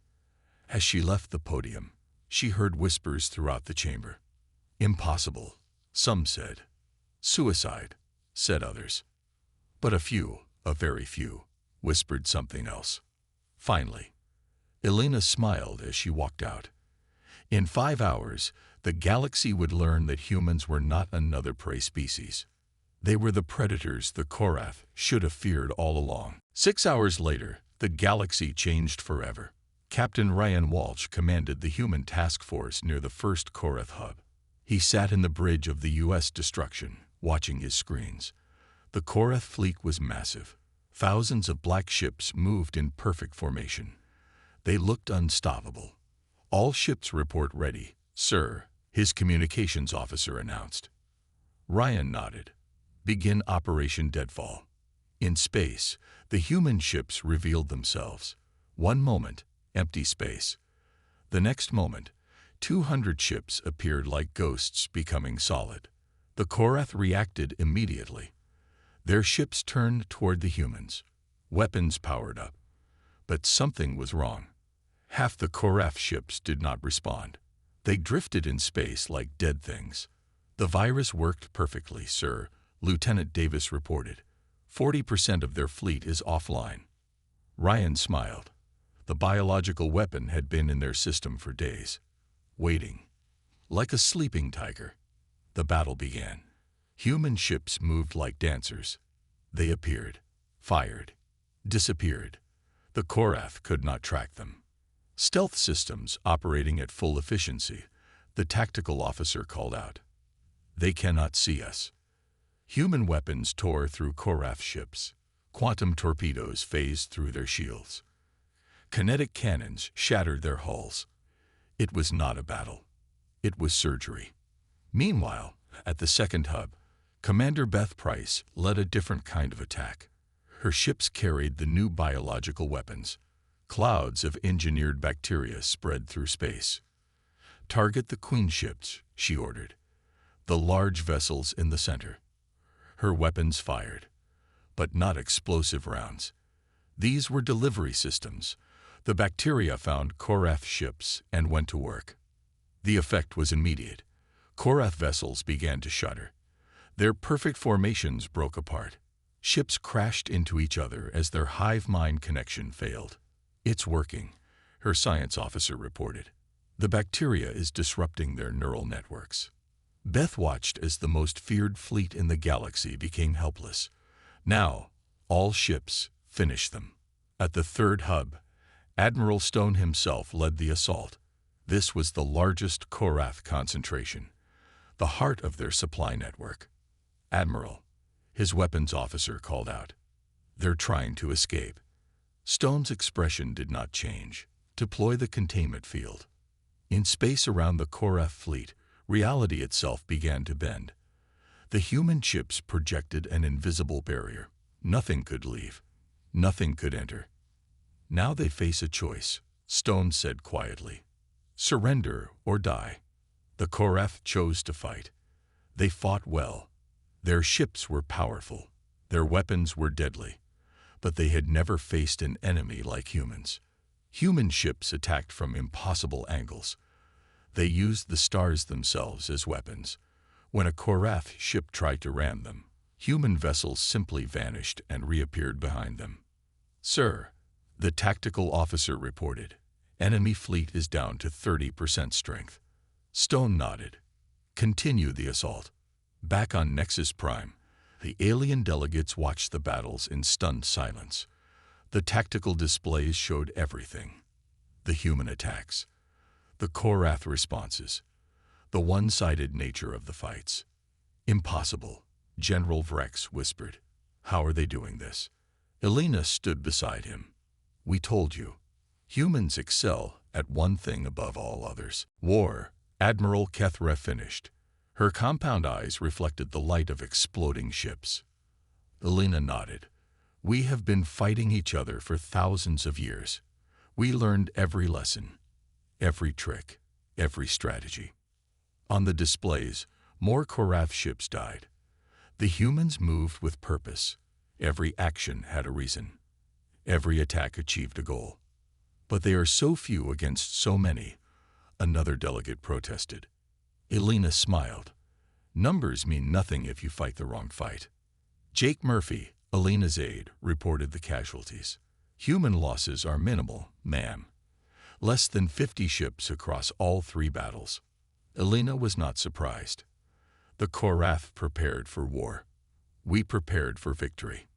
As she left the podium, she heard whispers throughout the chamber. Impossible, some said. Suicide, said others. But a very few, whispered something else. Finally, Elena smiled as she walked out. In 5 hours, the galaxy would learn that humans were not another prey species. They were the predators the Korath should have feared all along. 6 hours later, the galaxy changed forever. Captain Ryan Walsh commanded the human task force near the first Korath hub. He sat in the bridge of the U.S. destruction, watching his screens. The Korath fleet was massive. Thousands of black ships moved in perfect formation. They looked unstoppable. All ships report ready, sir, his communications officer announced. Ryan nodded. Begin Operation Deadfall. In space, the human ships revealed themselves. One moment, empty space. The next moment, 200 ships appeared like ghosts becoming solid. The Korath reacted immediately. Their ships turned toward the humans. Weapons powered up. But something was wrong. Half the Korath ships did not respond. They drifted in space like dead things. The virus worked perfectly, sir, Lieutenant Davis reported. 40% of their fleet is offline. Ryan smiled. The biological weapon had been in their system for days, waiting. Like a sleeping tiger, the battle began. Human ships moved like dancers. They appeared, fired, disappeared. The Korath could not track them. Stealth systems operating at full efficiency, the tactical officer called out. They cannot see us. Human weapons tore through Korath ships. Quantum torpedoes phased through their shields. Kinetic cannons shattered their hulls. It was not a battle. It was surgery. Meanwhile, at the second hub, Commander Beth Price led a different kind of attack. Her ships carried the new biological weapons. Clouds of engineered bacteria spread through space. "Target the queen ships," she ordered. The large vessels in the center. Her weapons fired, but not explosive rounds. These were delivery systems. The bacteria found Korath ships and went to work. The effect was immediate. Korath vessels began to shudder. Their perfect formations broke apart. Ships crashed into each other as their hive mind connection failed. "It's working," her science officer reported. "The bacteria is disrupting their neural networks." Beth watched as the most feared fleet in the galaxy became helpless. Now, all ships, finish them. At the third hub, Admiral Stone himself led the assault. This was the largest Korath concentration, the heart of their supply network. "Admiral," his weapons officer called out. "They're trying to escape." Stone's expression did not change. "Deploy the containment field." In space around the Korath fleet, reality itself began to bend. The human ships projected an invisible barrier. Nothing could leave. Nothing could enter. "Now they face a choice," Stone said quietly. "Surrender or die." The Korath chose to fight. They fought well. Their ships were powerful. Their weapons were deadly. But they had never faced an enemy like humans. Human ships attacked from impossible angles. They used the stars themselves as weapons. When a Korath ship tried to ram them, human vessels simply vanished and reappeared behind them. "Sir," the tactical officer reported, "enemy fleet is down to 30% strength." Stone nodded. "Continue the assault." Back on Nexus Prime, the alien delegates watched the battles in stunned silence. The tactical displays showed everything. The human attacks, the Korath responses, the one-sided nature of the fights. "Impossible," General Vrex whispered. "How are they doing this?" Elena stood beside him. "We told you. Humans excel at one thing above all others: war." Admiral Kethra finished. Her compound eyes reflected the light of exploding ships. Elena nodded. "We have been fighting each other for thousands of years. We learned every lesson, every trick, every strategy." On the displays, more Korath ships died. The humans moved with purpose. Every action had a reason. Every attack achieved a goal. "But they are so few against so many," another delegate protested. Elena smiled. "Numbers mean nothing if you fight the wrong fight." Jake Murphy, Elena's aide, reported the casualties. "Human losses are minimal, ma'am. Less than 50 ships across all 3 battles." Elena was not surprised. The Korath prepared for war. We prepared for victory.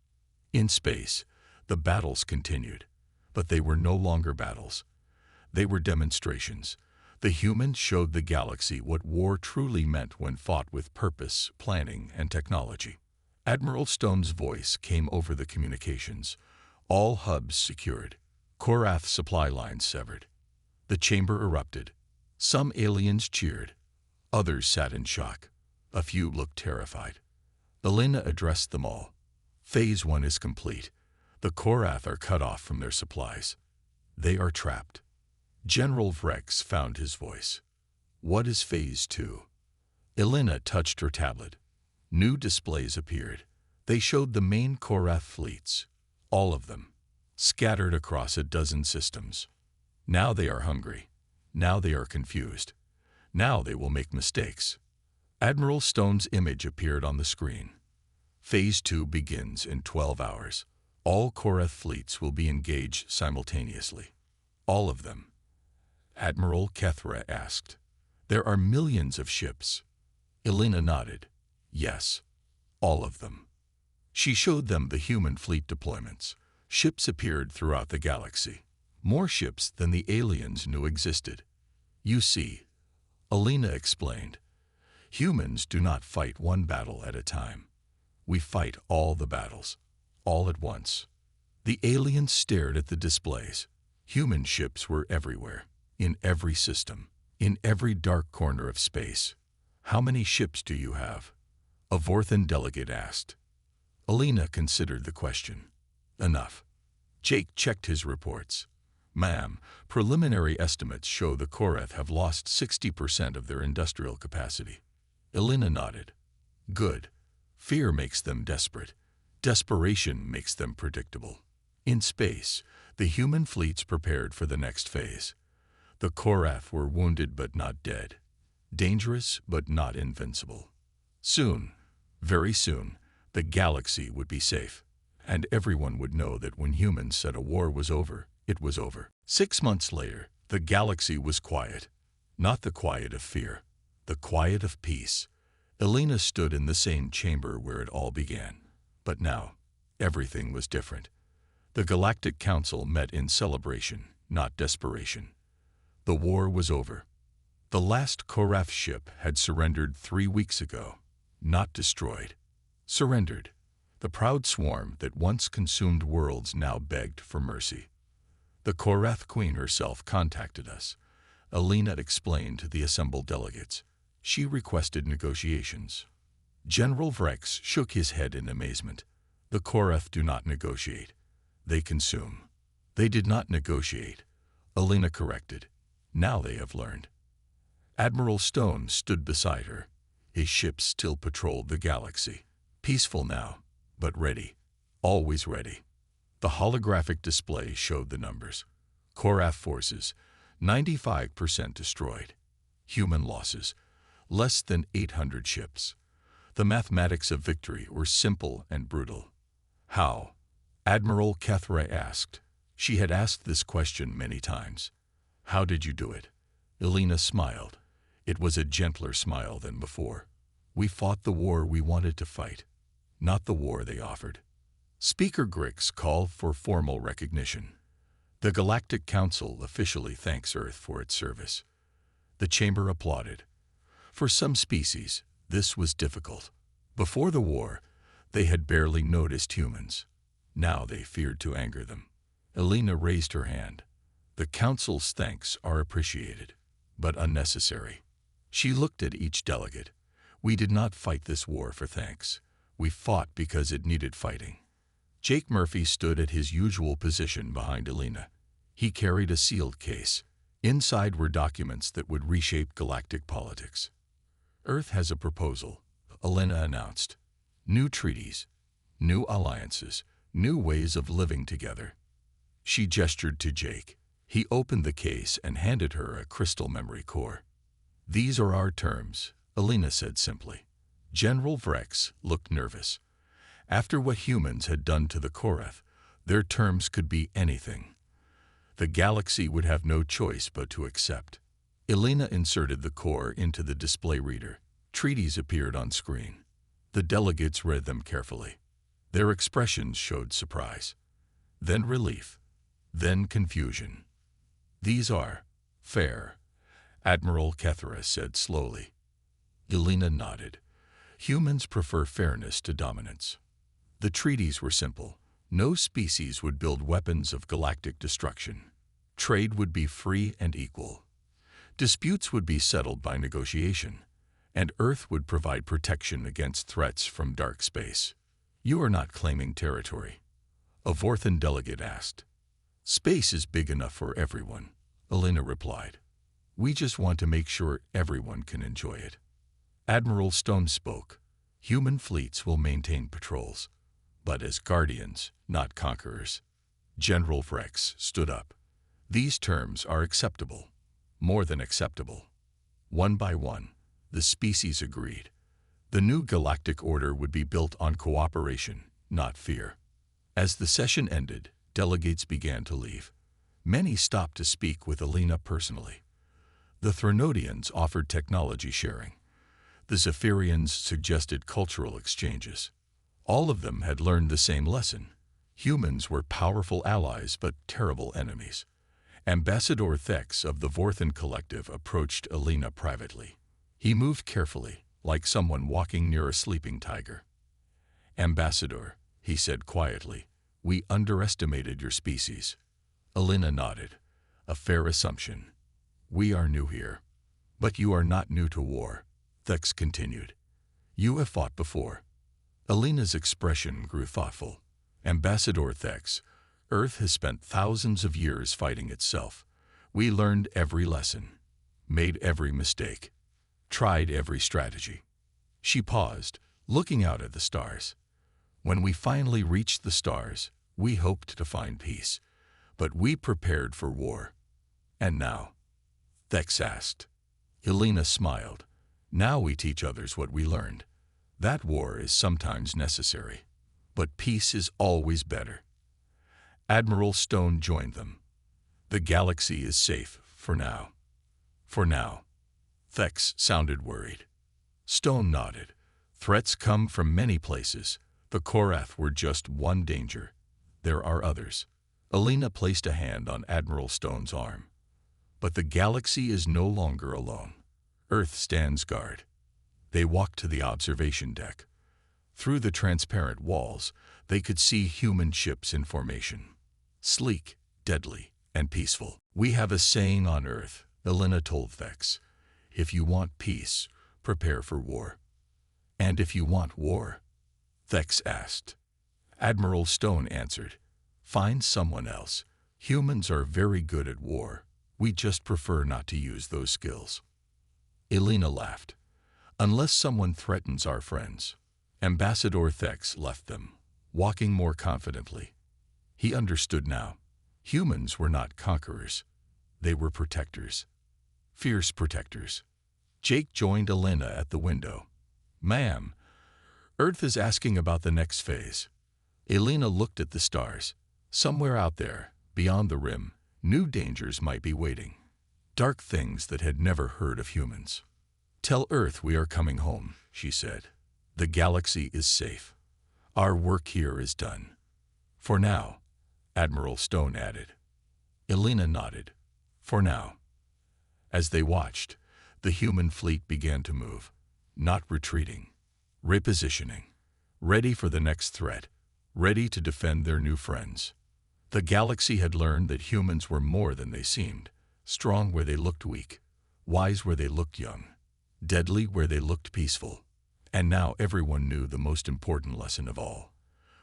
In space, the battles continued, but they were no longer battles. They were demonstrations. The humans showed the galaxy what war truly meant when fought with purpose, planning, and technology. Admiral Stone's voice came over the communications. All hubs secured. Korath supply lines severed. The chamber erupted. Some aliens cheered. Others sat in shock. A few looked terrified. Elena addressed them all. "Phase 1 is complete. The Korath are cut off from their supplies. They are trapped." General Vrex found his voice. "What is Phase 2? Elena touched her tablet. New displays appeared. They showed the main Korath fleets, all of them, scattered across a dozen systems. Now they are hungry. Now they are confused. Now they will make mistakes. Admiral Stone's image appeared on the screen. Phase 2 begins in 12 hours. All Korath fleets will be engaged simultaneously. All of them. Admiral Kethra asked. There are millions of ships. Elena nodded. Yes, all of them. She showed them the human fleet deployments. Ships appeared throughout the galaxy. More ships than the aliens knew existed. You see, Elena explained, humans do not fight one battle at a time. We fight all the battles, all at once. The aliens stared at the displays. Human ships were everywhere, in every system, in every dark corner of space. How many ships do you have? A Vorthan delegate asked. Elena considered the question. Enough. Jake checked his reports. Ma'am, preliminary estimates show the Korath have lost 60% of their industrial capacity. Elena nodded. Good. Fear makes them desperate. Desperation makes them predictable. In space, the human fleets prepared for the next phase. The Korath were wounded but not dead. Dangerous but not invincible. Soon, very soon, the galaxy would be safe. And everyone would know that when humans said a war was over, it was over. 6 months later, the galaxy was quiet. Not the quiet of fear, the quiet of peace. Elena stood in the same chamber where it all began. But now, everything was different. The Galactic Council met in celebration, not desperation. The war was over. The last Korath ship had surrendered 3 weeks ago. Not destroyed. Surrendered. The proud swarm that once consumed worlds now begged for mercy. The Korath Queen herself contacted us. Elena explained to the assembled delegates. She requested negotiations. General Vrex shook his head in amazement. The Korath do not negotiate. They consume. They did not negotiate. Elena corrected. Now they have learned. Admiral Stone stood beside her. His ship still patrolled the galaxy. Peaceful now, but ready. Always ready. The holographic display showed the numbers. Korath forces, 95% destroyed. Human losses, less than 800 ships. The mathematics of victory were simple and brutal. How? Admiral Kethra asked. She had asked this question many times. How did you do it? Elena smiled. It was a gentler smile than before. We fought the war we wanted to fight, not the war they offered. Speaker Grix called for formal recognition. The Galactic Council officially thanks Earth for its service. The chamber applauded. For some species, this was difficult. Before the war, they had barely noticed humans. Now they feared to anger them. Elena raised her hand. The Council's thanks are appreciated, but unnecessary. She looked at each delegate. We did not fight this war for thanks. We fought because it needed fighting. Jake Murphy stood at his usual position behind Elena. He carried a sealed case. Inside were documents that would reshape galactic politics. Earth has a proposal, Elena announced. New treaties, new alliances, new ways of living together. She gestured to Jake. He opened the case and handed her a crystal memory core. These are our terms, Elena said simply. General Vrex looked nervous. After what humans had done to the Korath, their terms could be anything. The galaxy would have no choice but to accept. Elena inserted the core into the display reader. Treaties appeared on screen. The delegates read them carefully. Their expressions showed surprise, then relief, then confusion. These are fair, Admiral Kethra said slowly. Elena nodded. Humans prefer fairness to dominance. The treaties were simple. No species would build weapons of galactic destruction. Trade would be free and equal. Disputes would be settled by negotiation, and Earth would provide protection against threats from dark space. You are not claiming territory, a Vorthan delegate asked. Space is big enough for everyone, Elena replied. We just want to make sure everyone can enjoy it. Admiral Stone spoke. Human fleets will maintain patrols, but as guardians, not conquerors. General Vrex stood up. These terms are acceptable, more than acceptable. One by one, the species agreed. The new galactic order would be built on cooperation, not fear. As the session ended, delegates began to leave. Many stopped to speak with Elena personally. The Threnodians offered technology sharing. The Zephyrians suggested cultural exchanges. All of them had learned the same lesson. Humans were powerful allies but terrible enemies. Ambassador Thex of the Vorthan Collective approached Elena privately. He moved carefully, like someone walking near a sleeping tiger. Ambassador, he said quietly, we underestimated your species. Elena nodded. A fair assumption. We are new here. But you are not new to war, Thex continued. You have fought before. Elena's expression grew thoughtful. Ambassador Thex, Earth has spent thousands of years fighting itself. We learned every lesson, made every mistake, tried every strategy. She paused, looking out at the stars. When we finally reached the stars, we hoped to find peace, but we prepared for war. And now? Thex asked. Elena smiled. Now we teach others what we learned. That war is sometimes necessary, but peace is always better. Admiral Stone joined them. The galaxy is safe for now. For now. Thex sounded worried. Stone nodded. Threats come from many places. The Korath were just one danger. There are others. Elena placed a hand on Admiral Stone's arm. But the galaxy is no longer alone. Earth stands guard. They walked to the observation deck. Through the transparent walls, they could see human ships in formation. Sleek, deadly, and peaceful. We have a saying on Earth, Elena told Thex. If you want peace, prepare for war. And if you want war? Thex asked. Admiral Stone answered. Find someone else. Humans are very good at war. We just prefer not to use those skills. Elena laughed. Unless someone threatens our friends. Ambassador Thex left them, walking more confidently. He understood now. Humans were not conquerors. They were protectors. Fierce protectors. Jake joined Elena at the window. Ma'am, Earth is asking about the next phase. Elena looked at the stars. Somewhere out there, beyond the rim, new dangers might be waiting. Dark things that had never heard of humans. Tell Earth we are coming home, she said. The galaxy is safe. Our work here is done. For now, Admiral Stone added. Elena nodded. For now. As they watched, the human fleet began to move, not retreating, repositioning, ready for the next threat, ready to defend their new friends. The galaxy had learned that humans were more than they seemed, strong where they looked weak, wise where they looked young, deadly where they looked peaceful. And now everyone knew the most important lesson of all.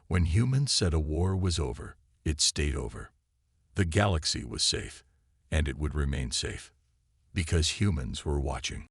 When humans said a war was over, it stayed over. The galaxy was safe, and it would remain safe, because humans were watching.